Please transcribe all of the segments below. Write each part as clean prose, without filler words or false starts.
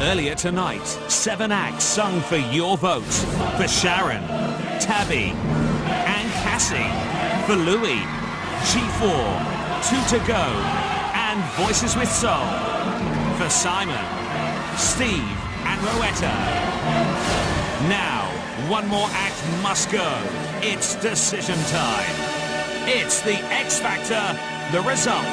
Earlier tonight, 7 acts sung for your vote. For Sharon, Tabby, and Cassie. For Louis, G4, Two to Go, and Voices with Soul. For Simon, Steve, and Rowetta. Now, one more act must go. It's decision time. It's the X Factor, the result.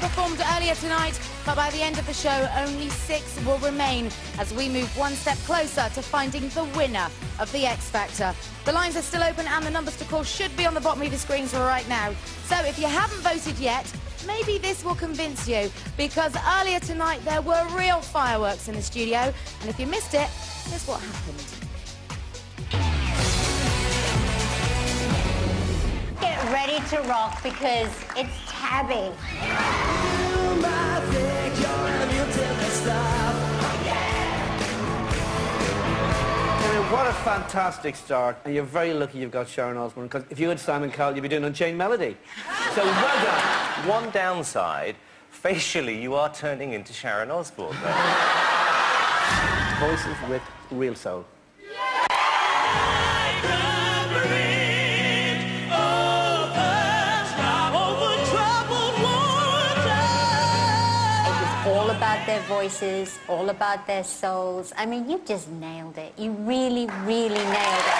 Performed earlier tonight, but by the end of the show, only 6 will remain as we move one step closer to finding the winner of the X Factor. The lines are still open and the numbers to call should be on the bottom of your screens right now. So if you haven't voted yet, maybe this will convince you, because earlier tonight there were real fireworks in the studio, and if you missed it, here's what happened. Get ready to rock because it's Tabby. What a fantastic start, and you're very lucky you've got Sharon Osbourne, because if you had Simon Cowell, you'd be doing Unchained Melody. So well done. One downside, facially you are turning into Sharon Osbourne. Voices with real soul. All about their voices, all about their souls. I mean, you just nailed it. You really, really nailed it.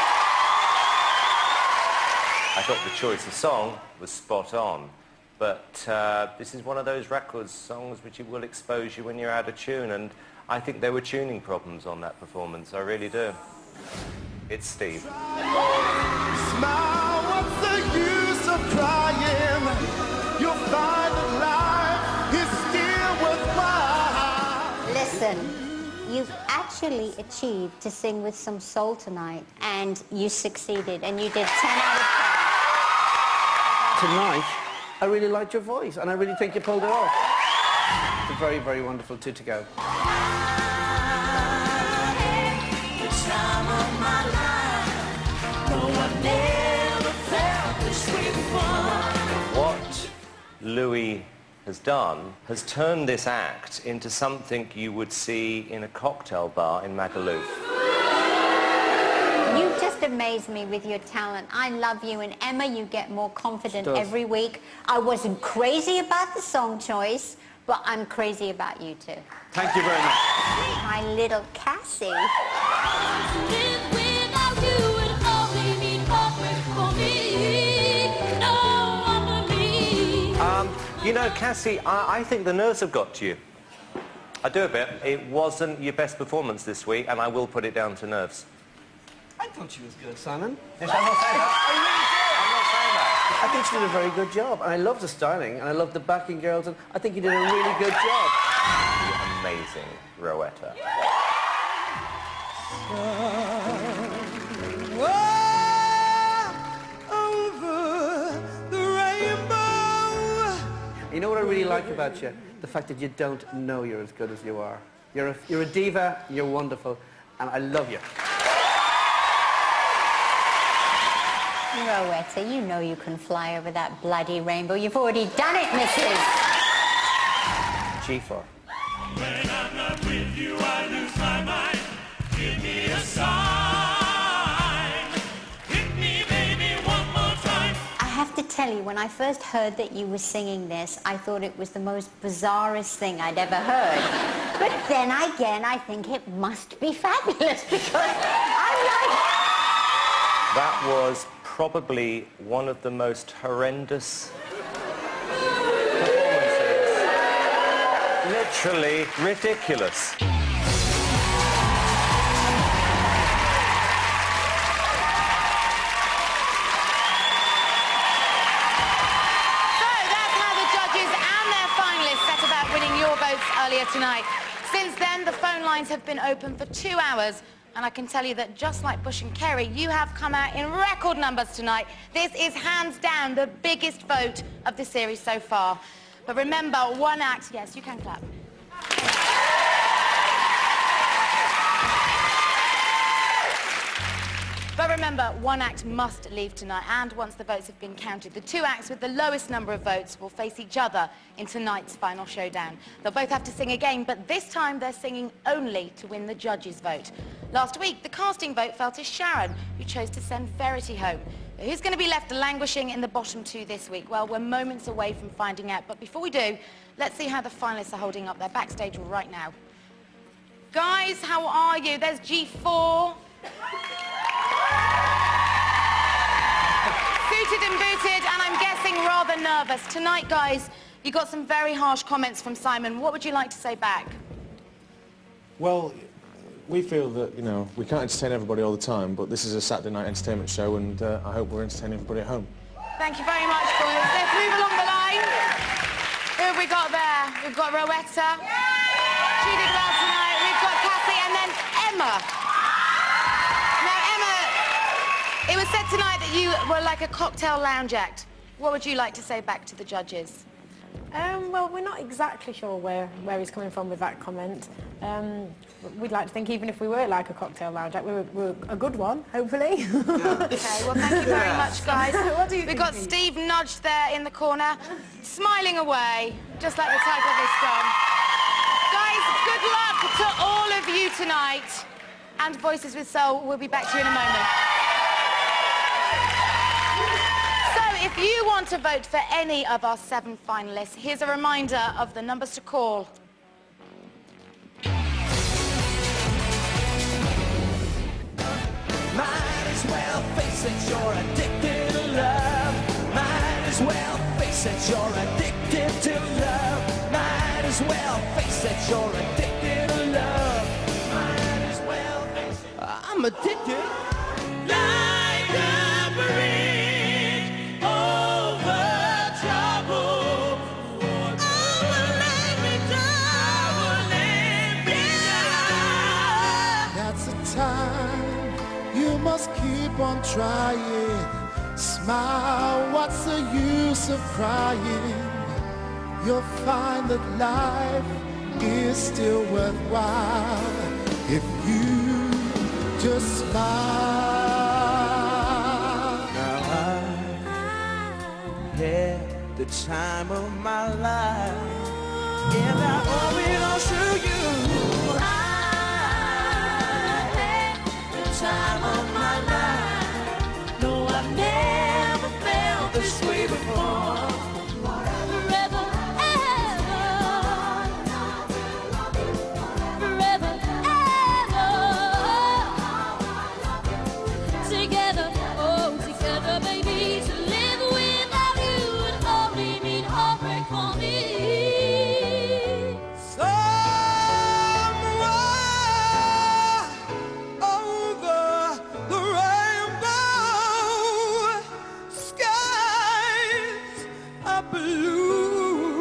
I thought the choice of song was spot on, but this is one of those records, songs which will expose you when you're out of tune, and I think there were tuning problems on that performance, I really do. It's Steve. Smile, what's the use of crying? You'll find that life is still worthwhile. Listen, you've actually achieved to sing with some soul tonight, and you succeeded, and you did 10 out of 10. Tonight, I really liked your voice, and I really think you pulled it off. It's a very, very wonderful Two to Go. What Louis has done has turned this act into something you would see in a cocktail bar in Magaluf. You just amaze me with your talent. I love you, and Emma, you get more confident every week. I wasn't crazy about the song choice, but I'm crazy about you too. Thank you very much. My little Cassie. You know, Cassie, I think the nerves have got to you. I do a bit. It wasn't your best performance this week, and I will put it down to nerves. I thought she was good, Simon. Yes, I'm not saying that. I'm not saying that. I think she did a very good job, and I love the styling, and I love the backing girls, and I think you did a really good job. Amazing, Rowetta. You know what I really like about you? The fact that you don't know you're as good as you are. You're a diva, you're wonderful, and I love you. Rowetta, you know you can fly over that bloody rainbow. You've already done it, Mrs. G4. When I'm not with you, I lose my mind. Give me a sign. Hit me, baby, one more time. I have to tell you, when I first heard that you were singing this, I thought it was the most bizarrest thing I'd ever heard. But then again, I think it must be fabulous because I like... That was probably one of the most horrendous performances. Literally ridiculous. earlier tonight. Since then, the phone lines have been open for 2 hours, and I can tell you that just like Bush and Kerry, you have come out in record numbers tonight. This is hands down the biggest vote of the series so far. But remember, one act... Yes, you can clap. But remember, one act must leave tonight, and once the votes have been counted, the 2 acts with the lowest number of votes will face each other in tonight's final showdown. They'll both have to sing again, but this time they're singing only to win the judges' vote. Last week, the casting vote fell to Sharon, who chose to send Verity home. But who's going to be left languishing in the bottom 2 this week? Well, we're moments away from finding out, but before we do, let's see how the finalists are holding up. They're backstage right now. Guys, how are you? There's G4. Suited and booted, and I'm guessing rather nervous. Tonight, guys, you got some very harsh comments from Simon. What would you like to say back? Well, we feel that, you know, we can't entertain everybody all the time, but this is a Saturday night entertainment show, and I hope we're entertaining everybody at home. Thank you very much, boys. Let's move along the line. Who have we got there? We've got Rowetta. She did well tonight. We've got Cassie, and then Emma. Now, Emma, it was said tonight that you were like a cocktail lounge act. What would you like to say back to the judges? Well, we're not exactly sure where he's coming from with that comment. We'd like to think even if we were like a cocktail lounge act, we're a good one, hopefully. Okay, well, thank you very much, guys. What do you We've got think? Steve nudged there in the corner, smiling away, just like the title of this song. Guys, good luck to all of you tonight. And Voices with Soul, we'll be back to you in a moment. So, if you want to vote for any of our 7 finalists, here's a reminder of the numbers to call. Might as well face it, you're addicted to love. Might as well face it, you're addicted to love. Might as well face it, you're addicted to love. Might as well face it. I'm addicted. Like a bridge over trouble. That's the time you must keep on trying. Smile, what's the use of crying? You'll find that life is still worthwhile if you just smile. Now I had the time of my life, and I owe it all to you. I had the time of my life. No, I've never felt this way before. Forever, ever. Forever, ever. Together, oh, together, baby. To live without you would only mean heartbreak for me. Somewhere over the rainbow, skies are blue.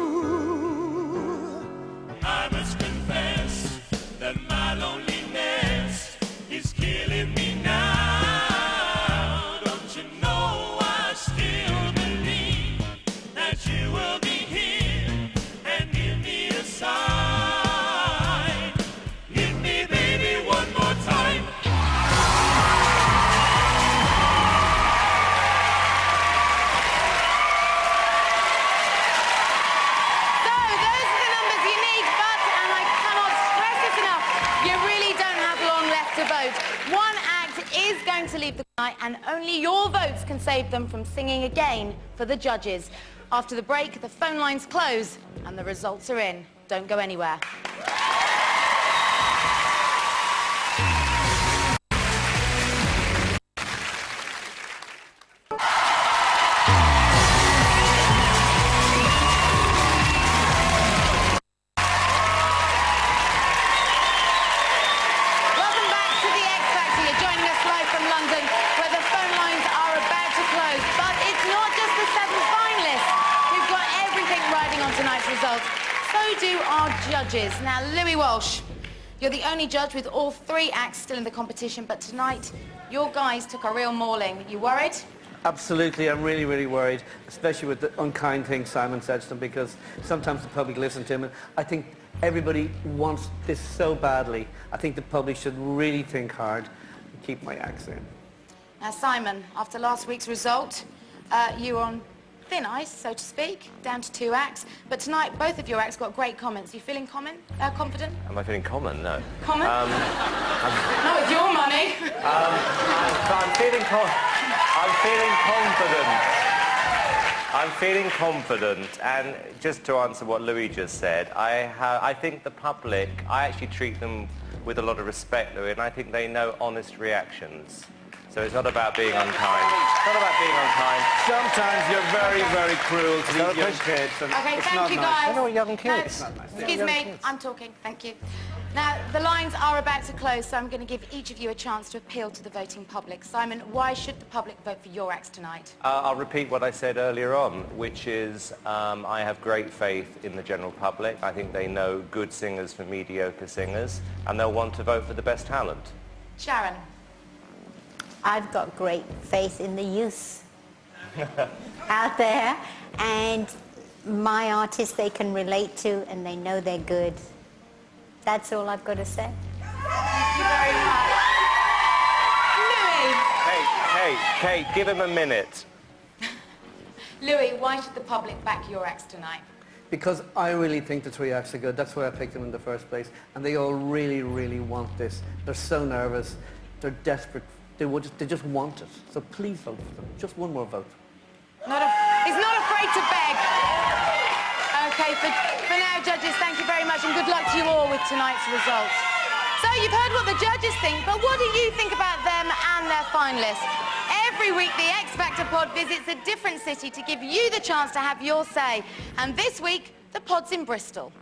I must confess that my loneliness is killing me now. Don't you know I still believe that you will be here and give me a sign. Hit me, baby, one more time. So, those are the numbers you need, but, and I cannot stress this enough, you really don't have long left to vote. One act is going to leave the night, and only your votes can save them from singing again for the judges. After the break, the phone lines close, and the results are in. Don't go anywhere. Welcome back to the X Factor. You're joining us live from London, where the phone lines are about to close. But it's not just the 7 finalists who've got everything riding on tonight's results. so do our judges. Now, Louis Walsh, you're the only judge with all 3 acts still in the competition, but tonight, your guys took a real mauling. You worried? Absolutely, I'm really, really worried, especially with the unkind things Simon said to them, because sometimes the public listen to him, and I think everybody wants this so badly. I think the public should really think hard and keep my acts in. Now, Simon, after last week's result, you were on thin ice, so to speak, down to 2 acts. But tonight, both of your acts got great comments. You feeling confident? Am I feeling common? No. Comment? Not with your money. I'm feeling confident. I'm feeling confident, and just to answer what Louis just said, I think the public, I actually treat them with a lot of respect, Louis, and I think they know honest reactions. So it's not about being unkind. It's not about being unkind. Sometimes you're very, very cruel to these young kids, and Okay, it's thank not you, nice. guys. They're not young kids. No, excuse me, I'm talking. Thank you. Now, the lines are about to close, so I'm going to give each of you a chance to appeal to the voting public. Simon, why should the public vote for your acts tonight? I'll repeat what I said earlier on, which is I have great faith in the general public. I think they know good singers from mediocre singers, and they'll want to vote for the best talent. Sharon? I've got great faith in the youth out there, and my artists they can relate to, and they know they're good. That's all I've got to say. Thank you very much. Louis? Kate, give him a minute. Louis, why should the public back your acts tonight? Because I really think the 3 acts are good. That's why I picked them in the first place. And they all really, really want this. They're so nervous. They're desperate. They just want it. So please vote for them. Just one more vote. He's not afraid to beg. Okay, for now, judges, thank you very much, and good luck to you all with tonight's results. So you've heard what the judges think, but what do you think about them and their finalists? Every week, the X Factor pod visits a different city to give you the chance to have your say. And this week, the pod's in Bristol.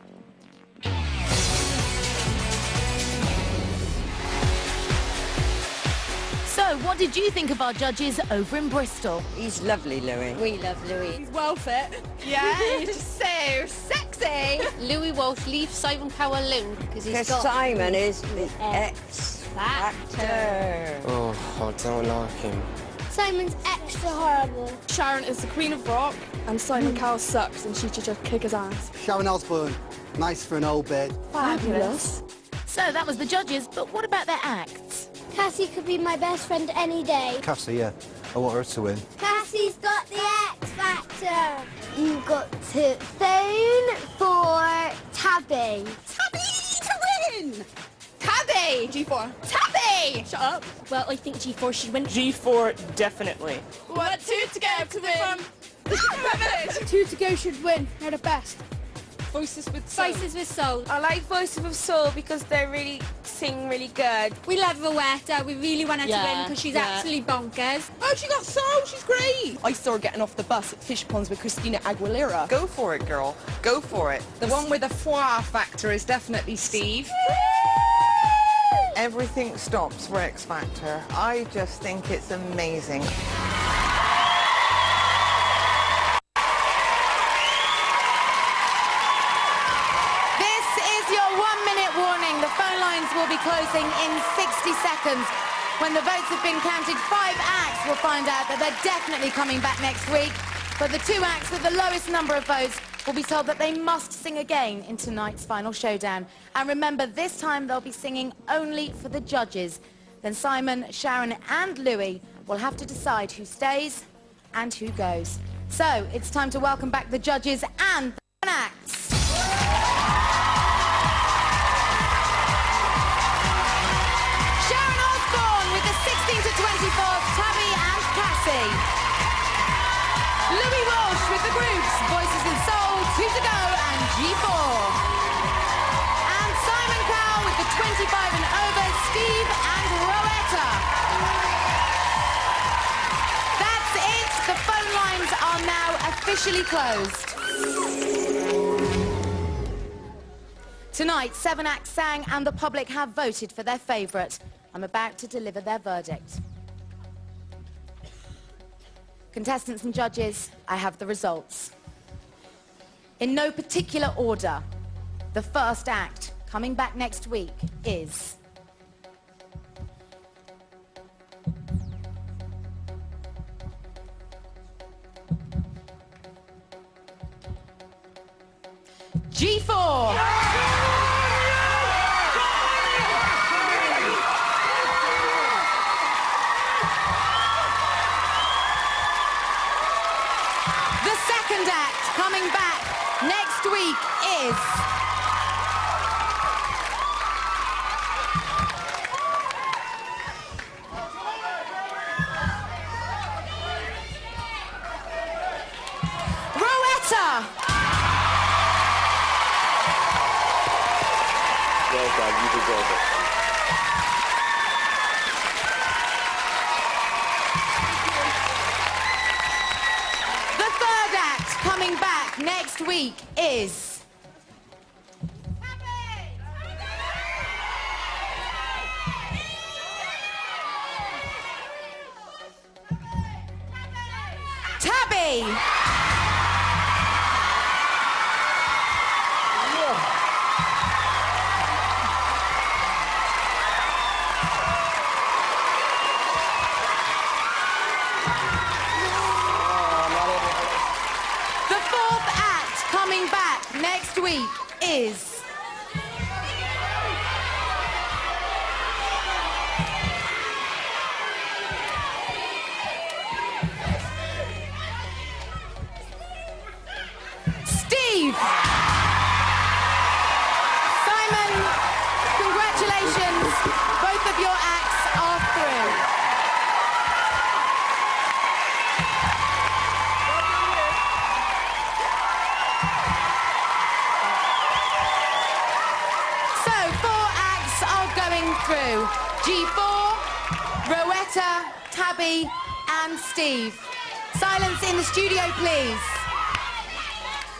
So, what did you think of our judges over in Bristol? He's lovely, Louis. We love Louis. He's well fit. Yeah, he's just so sexy. Louis Walsh leaves Simon Cowell alone because he's got... Simon is the X-Factor. Oh, I don't like him. Simon's extra horrible. Sharon is the queen of rock, and Simon Cowell sucks, and she should just kick his ass. Sharon Osbourne, nice for an old bit. Fabulous. So, that was the judges, but what about their acts? Cassie could be my best friend any day. Cassie, yeah. I want her to win. Cassie's got the X Factor. You've got to phone for Tabby. Tabby to win! Tabby! G4. Tabby! Shut up. Well, I think G4 should win. G4, definitely. What 2 to go to win? 2 to go should win. They're the best. Voices with soul. Voices with soul. I like Voices with Soul because they really sing really good. We love Rowetta. We really want her to Yeah, win because she's yeah. absolutely bonkers. Oh, she got soul. She's great. I saw her getting off the bus at Fish Ponds with Christina Aguilera. Go for it, girl. Go for it. The one with the foie factor is definitely Steve. Everything stops for X Factor. I just think it's amazing. Will be closing in 60 seconds. When the votes have been counted, 5 acts will find out that they're definitely coming back next week. But the 2 acts with the lowest number of votes will be told that they must sing again in tonight's final showdown. And remember, this time they'll be singing only for the judges. Then Simon, Sharon and Louis will have to decide who stays and who goes. So it's time to welcome back the judges and the acts. Tabby and Cassie. Louis Walsh with the groups Voices and Soul, 2 to Go and G4. And Simon Cowell with the 25 and over, Steve and Rowetta. That's it. The phone lines are now officially closed. Tonight, 7 acts sang and the public have voted for their favourite. I'm about to deliver their verdict. Contestants and judges, I have the results. In no particular order, The first act coming back next week is... G4! The second act coming back next week is... Rowetta! Well done, you deserve it. The third act coming back next week is... Tabby! The fourth act coming back next week is... Steve! Simon, congratulations. Both of your acts are through. So, 4 acts are going through. G4, Rowetta, Tabby and Steve. Silence in the studio, please.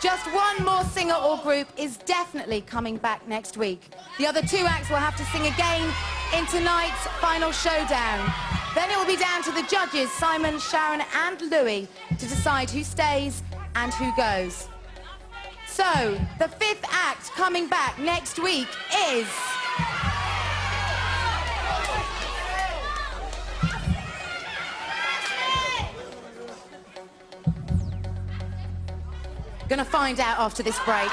Just one more singer or group is definitely coming back next week. The other 2 acts will have to sing again in tonight's final showdown. Then it will be down to the judges, Simon, Sharon and Louis, to decide who stays and who goes. So, the 5th act coming back next week is... Gonna find out after this break.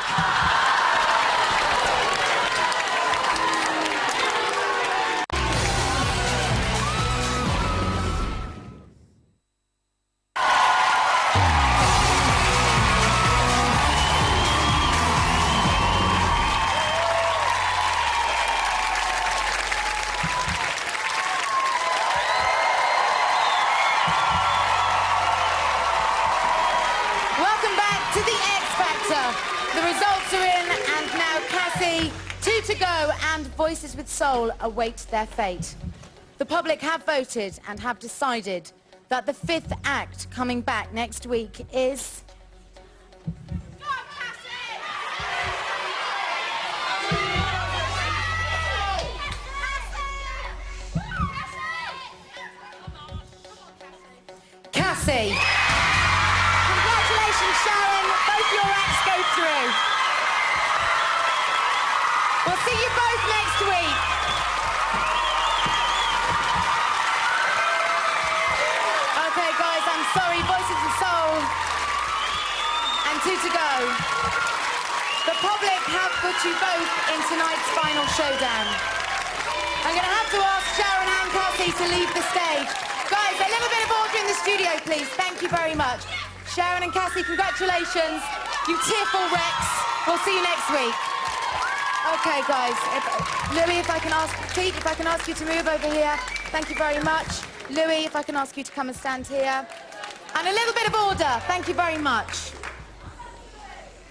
Welcome back to the X Factor. The results are in, and now Cassie, 2 to go, and Voices with Soul await their fate. The public have voted and have decided that the 5th act coming back next week is... Cassie. Congratulations, Sharon. Both your acts go through. We'll see you both next week. Okay, guys, I'm sorry. Voices of Soul and 2 to go. The public have put you both in tonight's final showdown. I'm going to have to ask Sharon and Cassie to leave the stage. Guys, a little bit of order in the studio, please. Thank you very much. Sharon and Cassie, congratulations. You tearful wrecks. We'll see you next week. Okay, guys. Louis, if I can ask... Pete, if I can ask you to move over here. Thank you very much. Louis, if I can ask you to come and stand here. And a little bit of order. Thank you very much.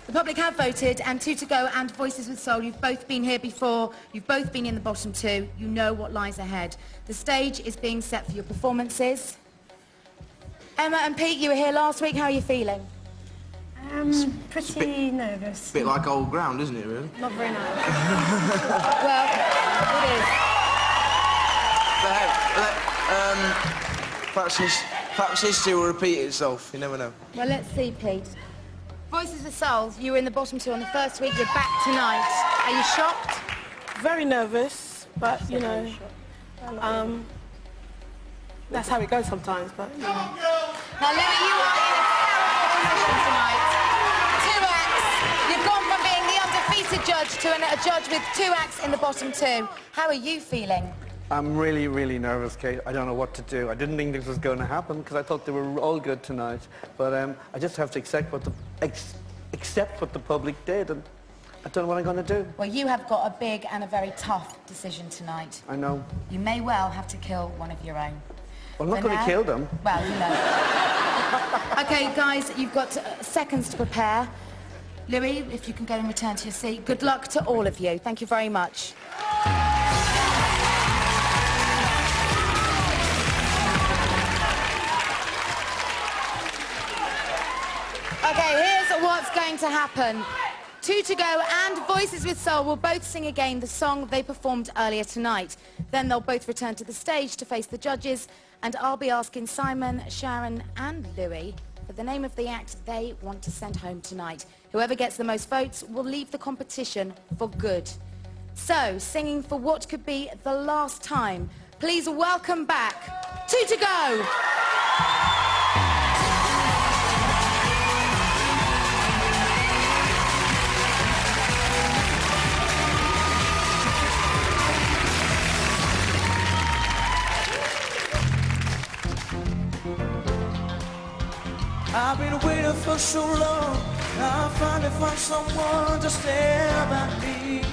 The public have voted, and 2 to go and Voices with Soul. You've both been here before. You've both been in the bottom 2. You know what lies ahead. The stage is being set for your performances. Emma and Pete, you were here last week. How are you feeling? Pretty nervous. Bit like old ground, isn't it, really? Not very nice. Well, it is. But, perhaps history will repeat itself. You never know. Well, let's see, Pete. Voices of Soul, you were in the bottom two on the first week. You're back tonight. Are you shocked? Very nervous, but, you know, that's how it goes sometimes, but, you know. Now, Louis, you are in a terrible position tonight. 2 acts. You've gone from being the undefeated judge to a judge with 2 acts in the bottom 2. How are you feeling? I'm really, really nervous, Kate. I don't know what to do. I didn't think this was going to happen because I thought they were all good tonight. But I just have to accept what the public did, and I don't know what I'm going to do. Well, you have got a big and a very tough decision tonight. I know. You may well have to kill one of your own. Well, I'm not going to kill them. Well, you know. OK, guys, you've got seconds to prepare. Louis, if you can go and return to your seat. Good luck to all of you. Thank you very much. OK, here's what's going to happen. 2 to Go and Voices with Soul will both sing again the song they performed earlier tonight. Then they'll both return to the stage to face the judges, and I'll be asking Simon, Sharon and Louis for the name of the act they want to send home tonight. Whoever gets the most votes will leave the competition for good. So, singing for what could be the last time, please welcome back 2 to Go! I've been waiting for so long. I finally found someone to stand by me.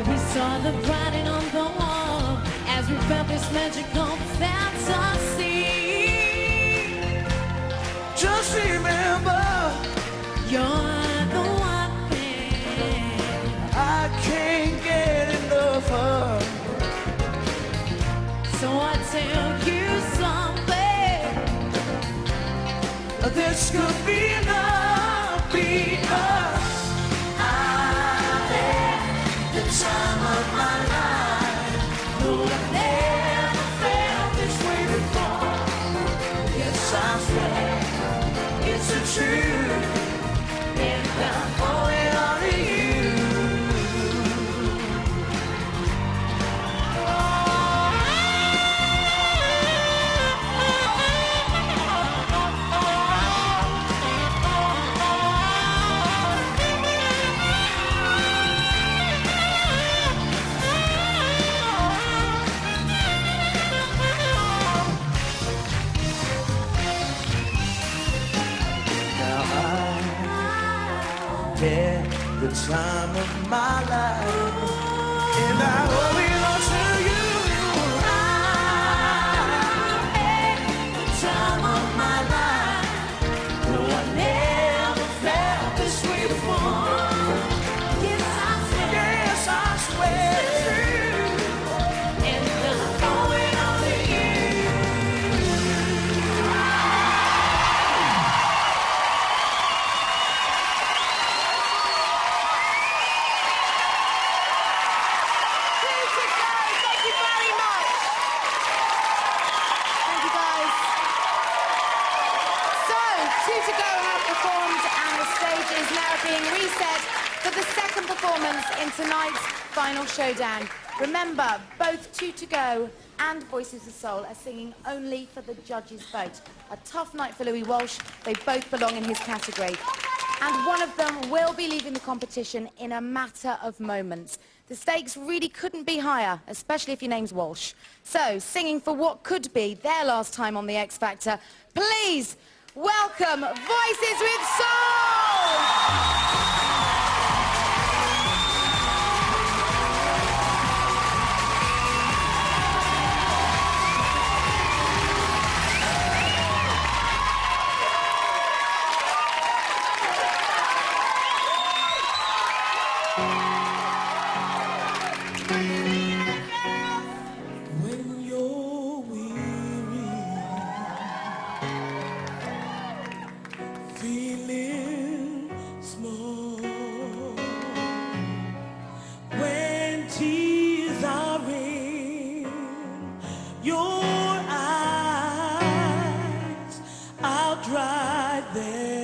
We saw the writing on the wall as we felt this magical fantasy. Just remember, you're the one thing I can't get enough of. So I tell you something. This could be love, be us. I had the time of my life. No, I've never felt this way before. Yes, I swear it's the truth, and I'm falling on to you. The time of my life, and I owe it all to you. I had the time of my life. No, I never felt this way before. Yes, I swear it's true, and I'm going on to you. Being reset for the second performance in tonight's final showdown. Remember, both 2 to Go and Voices of Soul are singing only for the judges' vote. A tough night for Louis Walsh. They both belong in his category. And one of them will be leaving the competition in a matter of moments. The stakes really couldn't be higher, especially if your name's Walsh. So, singing for what could be their last time on the X Factor, please welcome Voices with Soul! When you're weary, feeling small, when tears are in your eyes, I'll dry them.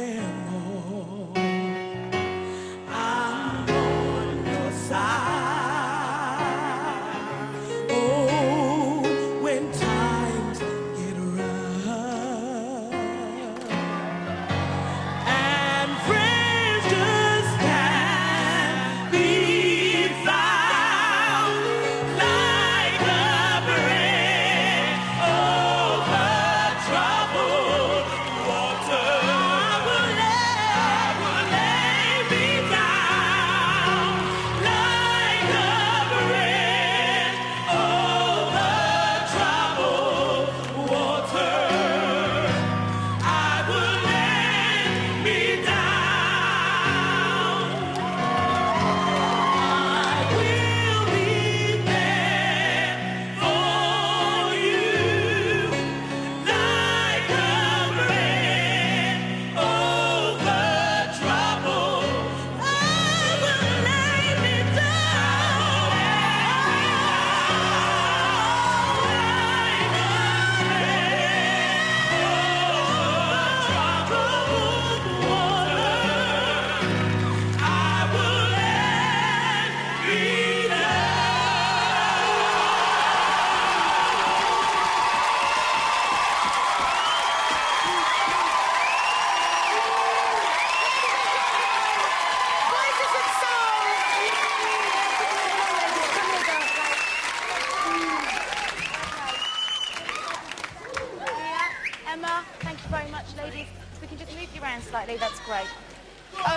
Thank you very much, ladies. We can just move you around slightly, that's great.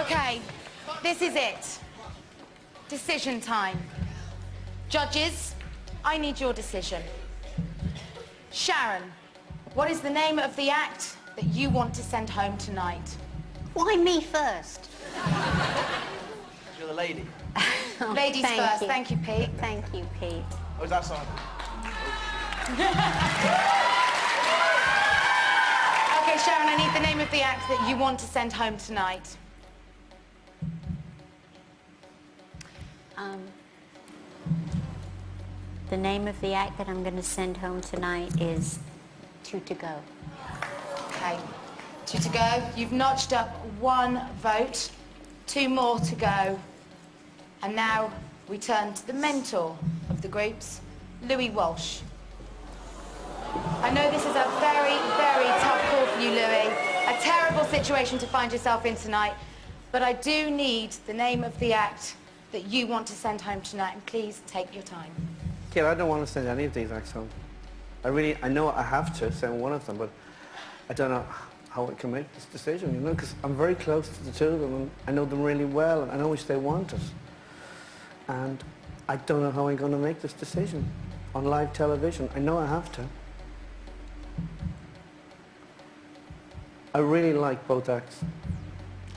Okay, this is it. Decision time. Judges, I need your decision. Sharon, what is the name of the act that you want to send home tonight? Why me first? You're the lady. Ladies first. Thank you, Pete. Thank you, Pete. Oh, is that Simon? Okay, Sharon, I need the name of the act that you want to send home tonight. The name of the act that I'm going to send home tonight is Two to Go. Okay, 2 to go. You've notched up 1 vote, 2 more to go. And now we turn to the mentor of the groups, Louis Walsh. I know this is a very, very tough call for you, Louis. A terrible situation to find yourself in tonight. But I do need the name of the act that you want to send home tonight, and please take your time. Kid, I don't want to send any of these acts home. I know I have to send one of them, but I don't know how I can make this decision, you know, because I'm very close to the two of them, and I know them really well, and I know which they want it. And I don't know how I'm going to make this decision on live television. I know I have to. I really like both acts.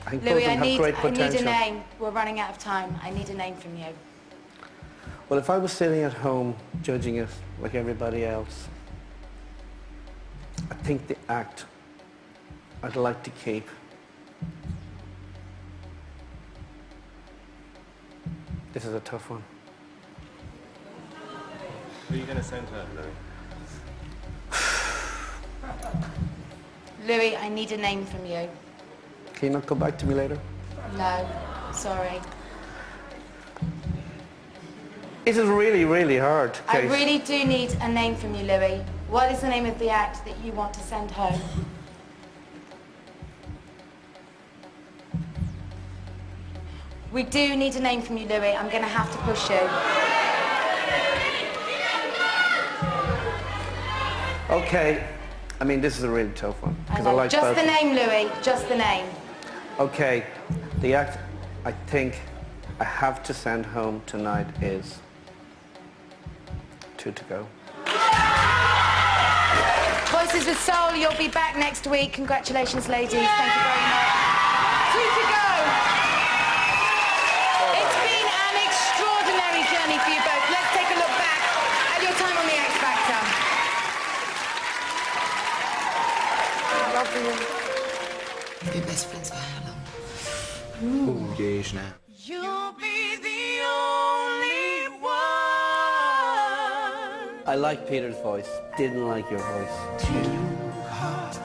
I think both of Louis, them have great I potential. need a name. We're running out of time. I need a name from you. Well, if I was sitting at home judging it like everybody else, I think the act I'd like to keep this is a tough one. Who are you going to send her, Louis? Louis, I need a name from you. Can you not come back to me later? No, sorry. It is really, really hard. I Kate. really do need a name from you, Louis. What is the name of the act that you want to send home? We do need a name from you, Louis. I'm going to have to push you. Okay. I mean, this is a really tough one. I I like just both. the name, Louis. Just the name. Okay. The act I think I have to send home tonight is Two to Go. Voices with Soul, you'll be back next week. Congratulations, ladies. Thank you very much. Two to go. It's been an extraordinary journey for you both. Let's take a look back at your time on the X Factor. Be best friends for how long? Oh, years now. You'll be the only one. I like Peter's voice. Didn't like your voice.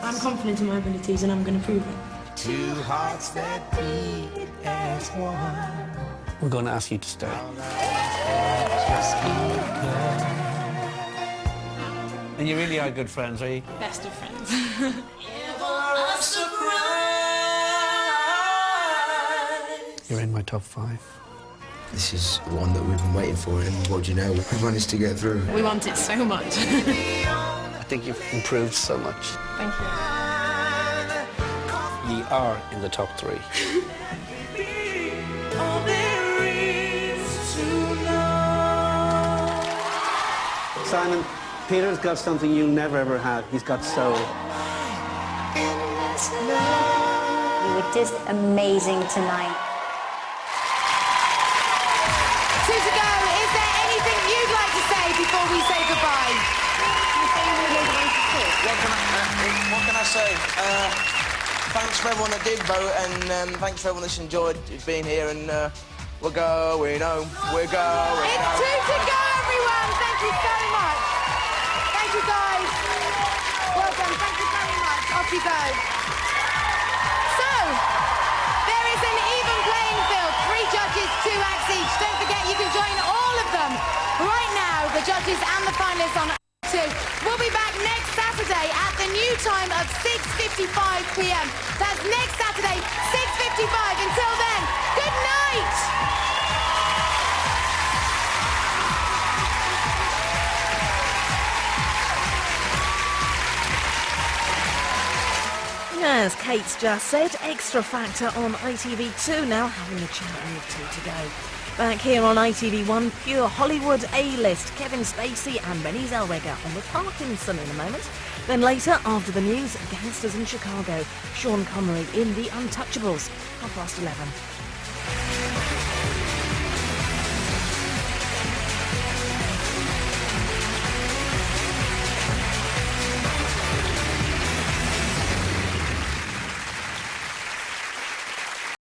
I'm confident in my abilities and I'm going to prove it. Two hearts that beat as one. We're going to ask you to stay. And you really are good friends, are you? Best of friends. You're in my top 5. This is one that we've been waiting for, and what do you know? We've managed to get through. We want it so much. I think you've improved so much. Thank you. You are in the top 3. Simon, Peter's got something you never ever had. He's got soul. You were just amazing tonight. Two to go. Is there anything you'd like to say before we say goodbye? What can I say? Thanks for everyone that did vote, and thanks for everyone that's enjoyed being here, and we're going home. We're going It's home. 2 to go, everyone. Thank you so much. Thank you, guys. Well done. Thank you very much. Off you go. So, there is an even playing field. 3 judges, 2 acts each. Don't forget, you can join all of them right now, the judges and the finalists on 2. We'll be back next Saturday at the new time of 6:55 p.m. That's next Saturday, 6:55. Until then, good night. As Kate's just said, Extra Factor on ITV2 now, having a chat with 2 to go. Back here on ITV1, pure Hollywood A-list, Kevin Spacey and Renée Zellweger on with Parkinson in a moment. Then later, after the news, Gangsters in Chicago, Sean Connery in The Untouchables, 11:30.